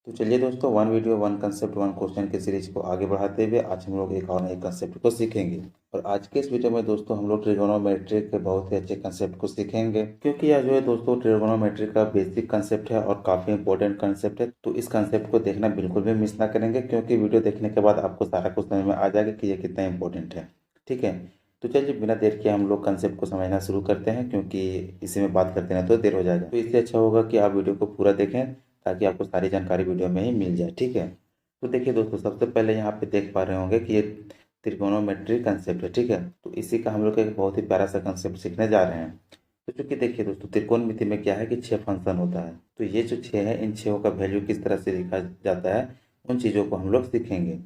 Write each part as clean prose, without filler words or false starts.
तो चलिए दोस्तों, one video one concept one question के सीरीज को आगे बढ़ाते हुए आज हम लोग एक और नए कंसेप्ट को सीखेंगे। और आज के इस वीडियो में दोस्तों हम लोग ट्रिगोनोमेट्री के बहुत ही अच्छे कंसेप्ट को सीखेंगे, क्योंकि यह जो है दोस्तों ट्रिगोनोमेट्री का बेसिक कंसेप्ट है और काफ़ी इंपॉर्टेंट कंसेप्ट है। तो इस कंसेप्ट को देखना बिल्कुल भी मिस ना करेंगे, क्योंकि वीडियो देखने के बाद आपको सारा कुछ समझ में आ जाएगा कि ये कितना इंपॉर्टेंट है। ठीक है, तो चलिए बिना देर किए हम लोग कंसेप्ट को समझना शुरू करते हैं, क्योंकि इसी में बात करते हैं तो देर हो जाएगा। तो इससे अच्छा होगा कि आप वीडियो को पूरा देखें, ताकि आपको सारी जानकारी वीडियो में ही मिल जाए। ठीक है, तो देखिए दोस्तों, सबसे पहले यहाँ पे देख पा रहे होंगे कि ये त्रिकोणोमेट्री कंसेप्ट है। ठीक है, तो इसी का हम लोग एक बहुत ही प्यारा सा कंसेप्ट सीखने जा रहे हैं। तो चूंकि देखिए दोस्तों, त्रिकोणमिति में क्या है कि 6 फंक्शन होता है। तो ये जो 6 है, इन 6 का वैल्यू किस तरह से लिखा जाता है, उन चीज़ों को हम लोग सीखेंगे।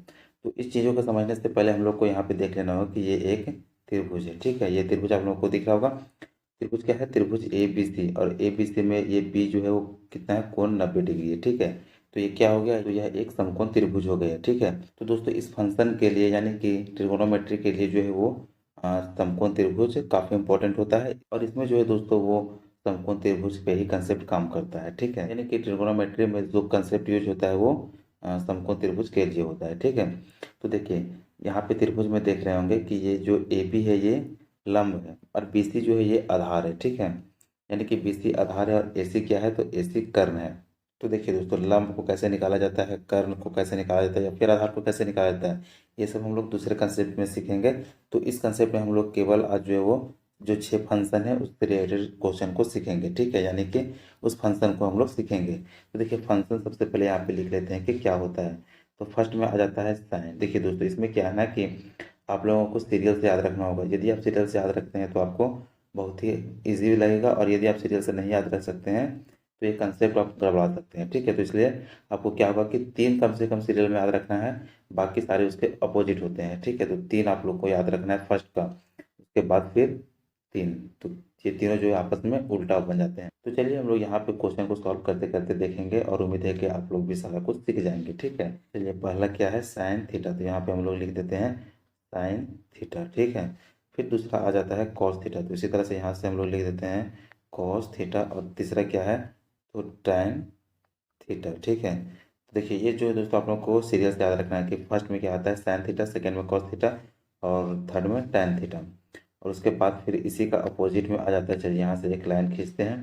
तो इस चीज़ों को समझने से पहले हम लोग को यहाँ पे देख लेना होगा कि ये एक त्रिभुज है। ठीक है, ये त्रिभुज आप लोगों को दिख रहा होगा। त्रिभुज क्या है? त्रिभुज ए बी सी, और ए बी सी में ये बी जो है वो कितना है? कोण 90 डिग्री है। ठीक है, तो ये क्या हो गया? तो यह एक समकोण त्रिभुज हो गया। ठीक है, तो दोस्तों इस फंक्शन के लिए यानी कि ट्रिगोनोमेट्री के लिए जो है वो समकोण त्रिभुज काफ़ी इंपॉर्टेंट होता है, और इसमें जो है दोस्तों वो समकोण त्रिभुज पे ही कंसेप्ट काम करता है। ठीक है, यानी कि ट्रिगोनोमेट्री में जो कंसेप्ट यूज होता है वो समकोण त्रिभुज के लिए होता है। ठीक है, तो देखिए यहाँ पे त्रिभुज में देख रहे होंगे कि ये जो ए बी है ये लंब है, और BC जो है ये आधार है। ठीक है, यानी कि BC आधार है और AC क्या है? तो AC कर्ण है। तो देखिए दोस्तों, लंब को कैसे निकाला जाता है, कर्ण को कैसे निकाला जाता है, या फिर आधार को कैसे निकाला जाता है, ये सब हम लोग दूसरे कंसेप्ट में सीखेंगे। तो इस कंसेप्ट में हम लोग केवल आज जो है वो जो 6 फंक्शन है उससे रिलेटेड क्वेश्चन को सीखेंगे। ठीक है, यानी कि उस फंक्शन को हम लोग सीखेंगे। तो देखिए फंक्शन सबसे पहले यहाँ पे लिख लेते हैं कि क्या होता है। तो फर्स्ट में आ जाता है साइन। देखिए दोस्तों, इसमें क्या है ना कि आप लोगों को सीरियल से याद रखना होगा। यदि आप सीरियल से याद रखते हैं तो आपको बहुत ही ईजी लगेगा, और यदि आप सीरियल से नहीं याद रख सकते हैं तो ये कंसेप्ट आप गड़बड़ा सकते हैं। ठीक है, तो इसलिए आपको क्या होगा कि 3 कम से कम सीरियल में याद रखना है, बाकी सारे उसके अपोजिट होते हैं। ठीक है, तो 3 आप लोग को याद रखना है फर्स्ट का, उसके बाद फिर 3। तो ये तीनों जो है आपस में उल्टा बन जाते हैं। तो चलिए हम लोग यहाँ पे क्वेश्चन को सॉल्व करते करते देखेंगे, और उम्मीद है कि आप लोग भी सारा कुछ सीख जाएंगे। ठीक है, चलिए पहला क्या है? Sine theta. तो यहाँ पे हम लोग लिख देते हैं साइन थीटा। ठीक है, फिर दूसरा आ जाता है कॉस थीटा। तो इसी तरह से यहाँ से हम लोग लिख देते हैं कॉस थीटा। और तीसरा क्या है? तो टैन थीटा। ठीक है, तो देखिए ये जो है दोस्तों आप लोग को सीरियल से याद रखना है कि फर्स्ट में क्या आता है? साइन थीटा, सेकेंड में कॉस थीटा, और थर्ड में टैन थीटा। और उसके बाद फिर इसी का अपोजिट में आ जाता है। चलिए यहाँ से एक लाइन खींचते हैं।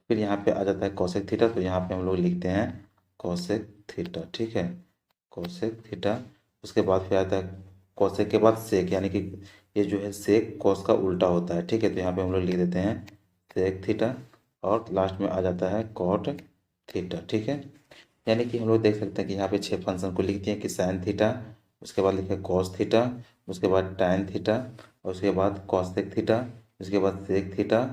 फिर यहाँ पे आ जाता है कोसेक थीटा। तो यहाँ पे हम लोग लिखते हैं कोसेक थीटा। ठीक है, कोसेक थीटा। उसके बाद फिर आता है कोसेक के बाद सेक, यानी कि ये जो है सेक कोस का उल्टा होता है। ठीक है, तो यहाँ पे हम लोग लिख देते हैं सेक थीटा, और लास्ट में आ जाता है कॉट थीटा। ठीक है, यानी कि हम लोग देख सकते हैं कि यहाँ पे 6 फंक्शन को लिख दिए कि साइन थीटा, उसके बाद लिखे कॉस थीटा, उसके बाद टैन थीटा, और उसके बाद कॉसेक थीटा, उसके बाद सेक थीटा।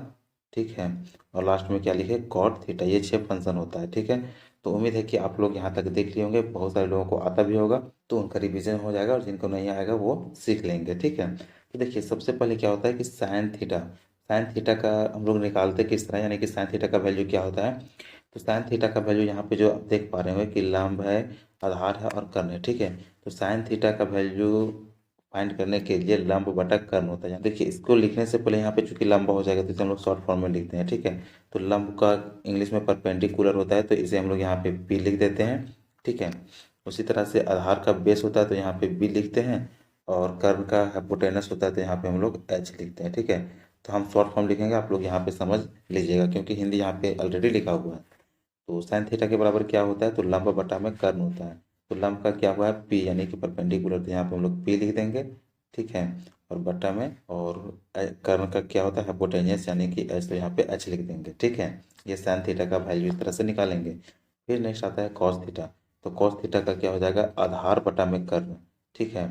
ठीक है, और लास्ट में क्या लिखे? Cot theta. ये 6 फंक्शन होता है। ठीक है, तो उम्मीद है कि आप लोग यहाँ तक देख लिए होंगे। बहुत सारे लोगों को आता भी होगा, तो उनका रिवीजन हो जाएगा, और जिनको नहीं आएगा वो सीख लेंगे। ठीक है, तो देखिए सबसे पहले क्या होता है कि साइन थीटा। साइन थीटा का हम लोग निकालते किस तरह, यानी कि साइन थीटा का वैल्यू क्या होता है? तो साइन थीटा का वैल्यू यहाँ पे जो आप देख पा रहे होंगे कि लंब है, आधार है और कर्ण है। ठीक है, तो साइन थीटा का वैल्यू फाइंड करने के लिए लंब बटा कर्ण होता है। देखिए इसको लिखने से पहले यहाँ पे चूंकि लंबा हो जाएगा तो इसे हम लोग शॉर्ट फॉर्म में लिखते हैं। ठीक है, तो लंब का इंग्लिश में परपेंडिकुलर होता है, तो इसे हम लोग यहाँ पे पी लिख देते हैं। ठीक है, उसी तरह से आधार का बेस होता है तो यहाँ पे बी लिखते हैं, और कर्ण का हाइपोटेनस होता है तो यहाँ पे हम लोग एच लिखते हैं। ठीक है, तो हम शॉर्ट फॉर्म लिखेंगे, आप लोग यहाँ पे समझ लीजिएगा, क्योंकि हिंदी यहाँ पे ऑलरेडी लिखा हुआ है। तो साइन थीटा के बराबर क्या होता है? तो लंब बटा में कर्ण होता है। तो लंब का क्या हुआ है? पी, यानी कि परपेंडिकुलर, तो यहाँ पे हम लोग पी लिख देंगे। ठीक है, और बटा में, और कर्ण का क्या होता है? हाइपोटेनियस, यानी कि एच, तो यहाँ पे एच लिख देंगे। ठीक है, ये साइन थीटा का वैल्यू इस तरह से निकालेंगे। फिर नेक्स्ट आता है कॉस थीटा। तो कॉस थीटा का क्या हो जाएगा? आधार बटा में कर्ण। ठीक है,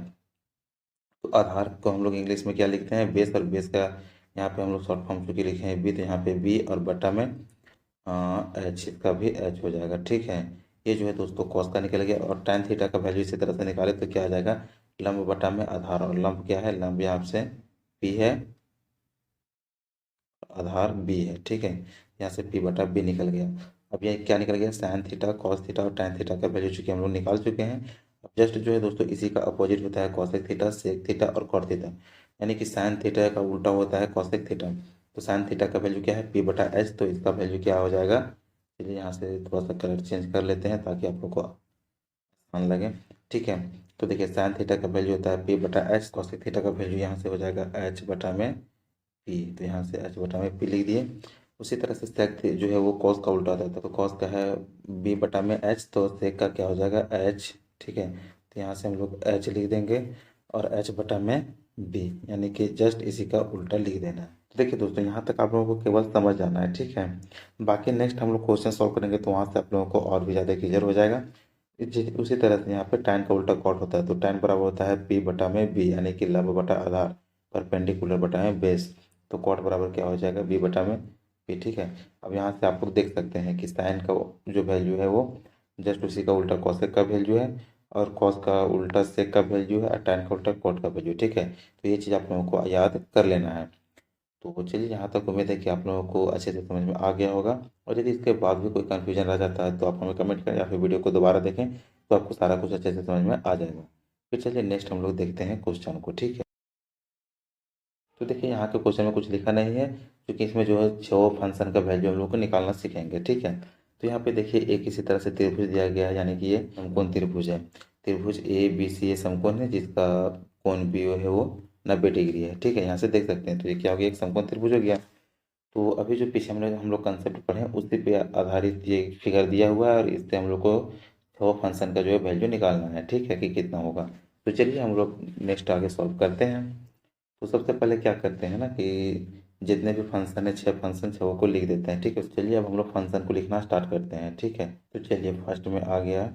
तो आधार को हम लोग इंग्लिश में क्या लिखते हैं? बेस, और बेस का यहाँ पे हम लोग शॉर्ट फॉर्म चूंकि लिखे हैं बी, तो यहाँ पे बी, और बटा में एच, इसका भी एच हो जाएगा। ठीक है, ये जो है दोस्तों कॉस का निकल गया। और tan थीटा का वैल्यू इसी तरह से निकाले तो क्या आ जाएगा? लंब बटा में आधार, और लंब क्या है? लंब यहाँ से पी है, आधार बी है। ठीक है, यहाँ से पी बटा बी निकल गया। अब ये क्या निकल गया? साइन थीटा, कॉस थीटा और tan थीटा का वैल्यू चूंकि हम लोग निकाल चुके हैं। अब जस्ट जो है दोस्तों इसी का अपोजिट होता है कॉसेक थीटा, सेक थीटा और कॉट थीटा, यानी कि साइन थीटा का उल्टा होता है कॉसेक थीटा। तो साइन थीटा का वैल्यू क्या है? पी बटा एच, तो इसका वैल्यू क्या हो जाएगा? चलिए यहाँ से थोड़ा सा कलर चेंज कर लेते हैं ताकि आप लोग को आसान लगे। ठीक है, तो देखिए साइन थीटा का वैल्यू होता है पी बटा एच, कॉसेक थीटा का वैल्यू यहाँ से हो जाएगा एच बटा में पी, तो यहाँ से एच बटा में पी लिख दिए। उसी तरह से सेक जो है वो कॉस का उल्टा होता है, तो कॉस का है बी बटा में एच, तो सेक का क्या हो जाएगा एच। ठीक है, तो यहाँ से हम लोग एच लिख देंगे और एच बटा में बी, यानी कि जस्ट इसी का उल्टा लिख देना है। तो देखिए दोस्तों यहाँ तक आप लोगों को केवल समझ जाना है। ठीक है, बाकी नेक्स्ट हम लोग क्वेश्चन सॉल्व करेंगे तो वहाँ से आप लोगों को और भी ज़्यादा क्लियर हो जाएगा। उसी तरह से यहाँ पे tan का उल्टा कॉट होता है, तो tan बराबर होता है p बटा में b, यानी कि लंब बटा आधार, परपेंडिकुलर बटा में बेस, तो कॉट बराबर क्या हो जाएगा b बटा में p। ठीक है, अब यहाँ से आप लोग देख सकते हैं कि साइन का जो वैल्यू है वो जस्ट उसी का उल्टा कॉसेक का वैल्यू है, और कॉस का उल्टा सेक का वैल्यू है, और tan का उल्टा कॉट का वैल्यू। ठीक है, तो ये चीज़ आप लोगों को याद कर लेना है। तो चलिए यहाँ तक उम्मीद है कि आप लोगों को अच्छे से समझ में आ गया होगा, और यदि इसके बाद भी कोई कन्फ्यूजन रह जाता है तो आप हमें कमेंट करें या फिर वीडियो को दोबारा देखें, तो आपको सारा कुछ अच्छे से समझ में आ जाएगा। फिर चलिए नेक्स्ट हम लोग देखते हैं क्वेश्चन को। ठीक है, तो देखिए यहाँ के क्वेश्चन में कुछ लिखा नहीं है, क्योंकि इसमें जो है 6 फंक्शन का वैल्यू हम लोग को निकालना सीखेंगे। ठीक है, तो यहाँ पे देखिए एक इसी तरह से त्रिभुज दिया गया है, यानी कि ये समकोण त्रिभुज है। त्रिभुज ए बी सी ये समकोण है जिसका कोण बी है वो 90 डिग्री है। ठीक है, यहाँ से देख सकते हैं, तो ये क्या हो गया, एक समकोण त्रिभुज हो गया। तो अभी जो पीछे हम लोग कंसेप्ट पढ़े उसी पे आधारित ये फिगर दिया हुआ है, और इससे हम लोग को 6 फंक्शन का जो है वैल्यू निकालना है। ठीक है, कि कितना होगा। तो चलिए हम लोग नेक्स्ट आगे सॉल्व करते हैं। तो सबसे पहले क्या करते हैं ना कि जितने भी फंक्शन है 6 फंक्शन 6 को लिख देते हैं। ठीक है, तो चलिए अब हम लोग फंक्शन को लिखना स्टार्ट करते हैं। ठीक है, तो चलिए फर्स्ट में आ गया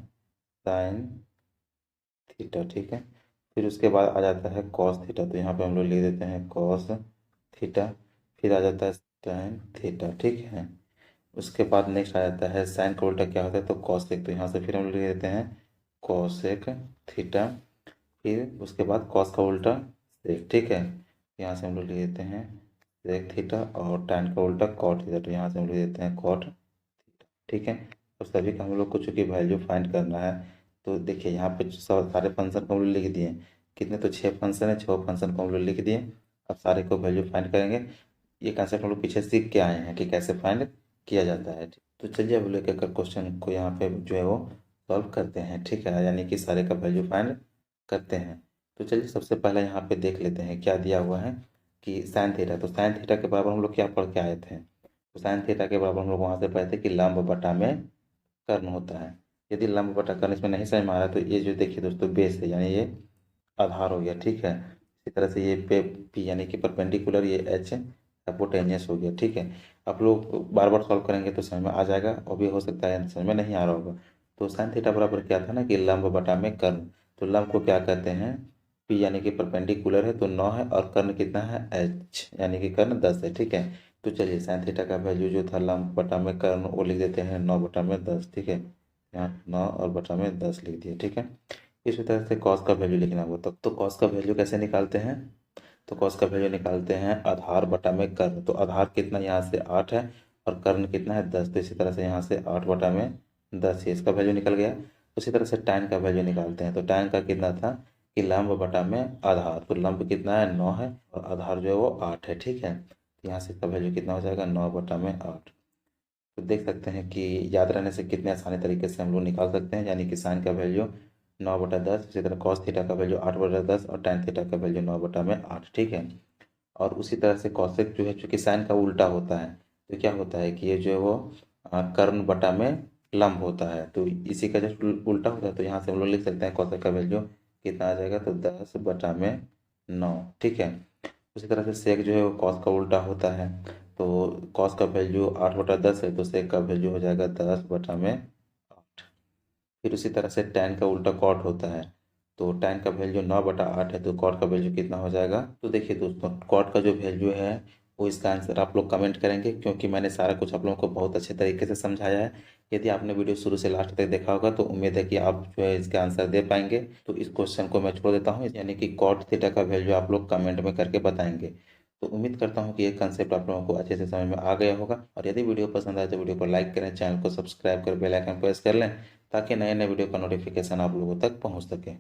साइन थीटा। ठीक है, फिर उसके बाद आ जाता है कॉस थीटा, तो यहाँ पे हम लोग लिख देते हैं कॉस थीटा। फिर आ जाता है tan थीटा। ठीक है, उसके बाद नेक्स्ट आ जाता है साइन का उल्टा क्या होता है, तो कॉसेक, तो यहाँ से फिर हम लोग लिख देते हैं कॉसेक थीटा। फिर उसके बाद कॉस का उल्टा सेक। ठीक है, यहाँ से हम लोग लिख देते हैं सेक थीटा, और tan का उल्टा कॉट थीटा, तो यहाँ से हम लिख देते हैं कॉट थीटा। ठीक है, तो सभी का हम लोग को चूँकि वैल्यू फाइंड करना है, तो देखिए यहाँ पे सारे फंक्शन को हम लोग लिख दिए। कितने, तो 6 फंक्शन है, 6 फंक्शन को हम लोग लिख दिए। अब सारे को वैल्यू फाइंड करेंगे। ये कंसेप्ट हम लोग पीछे सीख के आए हैं कि कैसे फाइंड किया जाता है। तो चलिए अब लेकर कर क्वेश्चन को यहाँ पे जो है वो सॉल्व करते हैं। ठीक है, यानी कि सारे का वैल्यू फाइंड करते हैं। तो चलिए सबसे पहले यहाँ पे देख लेते हैं क्या दिया हुआ है कि साइन थीटा, तो साइन थीटा के बराबर हम लोग क्या पढ़ के आए थे, तो साइन थीटा के बराबर हम लोग वहाँ से पढ़े थे कि लंब बटा में कर्ण होता है। यदि लंब बटा कर्ण इसमें नहीं समझ में आ रहा है, तो ये जो देखिए दोस्तों बेस है, यानी ये आधार हो गया। ठीक है, इसी तरह से ये पे पी यानी कि परपेंडिकुलर, ये एच हाइपोटेनियस हो गया। ठीक है, आप लोग बार बार सॉल्व करेंगे तो समझ में आ जाएगा, और भी हो सकता है समझ में नहीं आ रहा होगा। तो साइन थीटा बराबर क्या था ना कि लंब बटा में कर्ण, तो लंब को क्या कहते हैं पी, यानी कि परपेंडिकुलर है तो 9 है, और कर्ण कितना है एच, यानी कि कर्ण 10 है। ठीक है, तो चलिए साइन थीटा का वैल्यू जो था लंब बटा में कर्ण वो लिख देते हैं 9 बटा में 10। ठीक है, यहाँ 9 और बटा में 10 लिख दिए। ठीक है, इसी तरह से कॉस का वैल्यू लिखना होगा, तो कॉस का वैल्यू कैसे निकालते हैं, तो कॉस का वैल्यू निकालते हैं आधार बटा में कर्ण, तो आधार कितना यहाँ से 8 है, और कर्ण कितना है 10, तो इसी तरह से यहाँ से 8 बटा में 10 है, इसका वैल्यू निकल गया। उसी तरह से tan का वैल्यू निकालते हैं, तो tan का कितना था कि लंब बटा में आधार, तो लंब कितना है 9 है, और आधार जो है वो 8 है। ठीक है, तो यहाँ से इसका वैल्यू कितना हो जाएगा 9 बटा में 8। तो देख सकते हैं कि याद रहने से कितने आसानी तरीके से हम लोग निकाल सकते हैं, यानी कि साइन का वैल्यू 9/10, इसी तरह कॉस थीटा का वैल्यू 8/10, और tan थीटा का वैल्यू 9/8। ठीक है, और उसी तरह से कॉसेक जो है चूँकि साइन का उल्टा होता है, तो क्या होता है कि ये जो है वो कर्ण बटा में लंब होता है, तो इसी का जस्ट उल्टा होता है, तो यहाँ से हम लोग लिख सकते हैं कॉसेक का वैल्यू कितना आ जाएगा, तो 10/9। ठीक है, उसी तरह से सेक जो है वो कॉस का उल्टा होता है, तो कॉस का वैल्यू 8/10 है, तो सेक का वैल्यू हो जाएगा 10/8। फिर उसी तरह से tan का उल्टा कॉट होता है, तो tan का वैल्यू 9/8 है, तो कॉट का वैल्यू कितना हो जाएगा, तो देखिए दोस्तों कॉट का जो वैल्यू है वो इसका आंसर आप लोग कमेंट करेंगे, क्योंकि मैंने सारा कुछ आप लोगों को बहुत अच्छे तरीके से समझाया है। यदि आपने वीडियो शुरू से लास्ट तक देखा होगा तो उम्मीद है कि आप जो है इसका आंसर दे पाएंगे। तो इस क्वेश्चन को मैं छोड़ देता हूँ, यानी कि कॉट थीटा का वैल्यू आप लोग कमेंट में करके बताएंगे। तो उम्मीद करता हूँ कि ये कंसेप्ट आप लोगों को अच्छे से समझ में आ गया होगा, और यदि वीडियो पसंद आए तो वीडियो को लाइक करें, चैनल को सब्सक्राइब कर बेल आइकन प्रेस कर लें, ताकि नए नए वीडियो का नोटिफिकेशन आप लोगों तक पहुंच सके।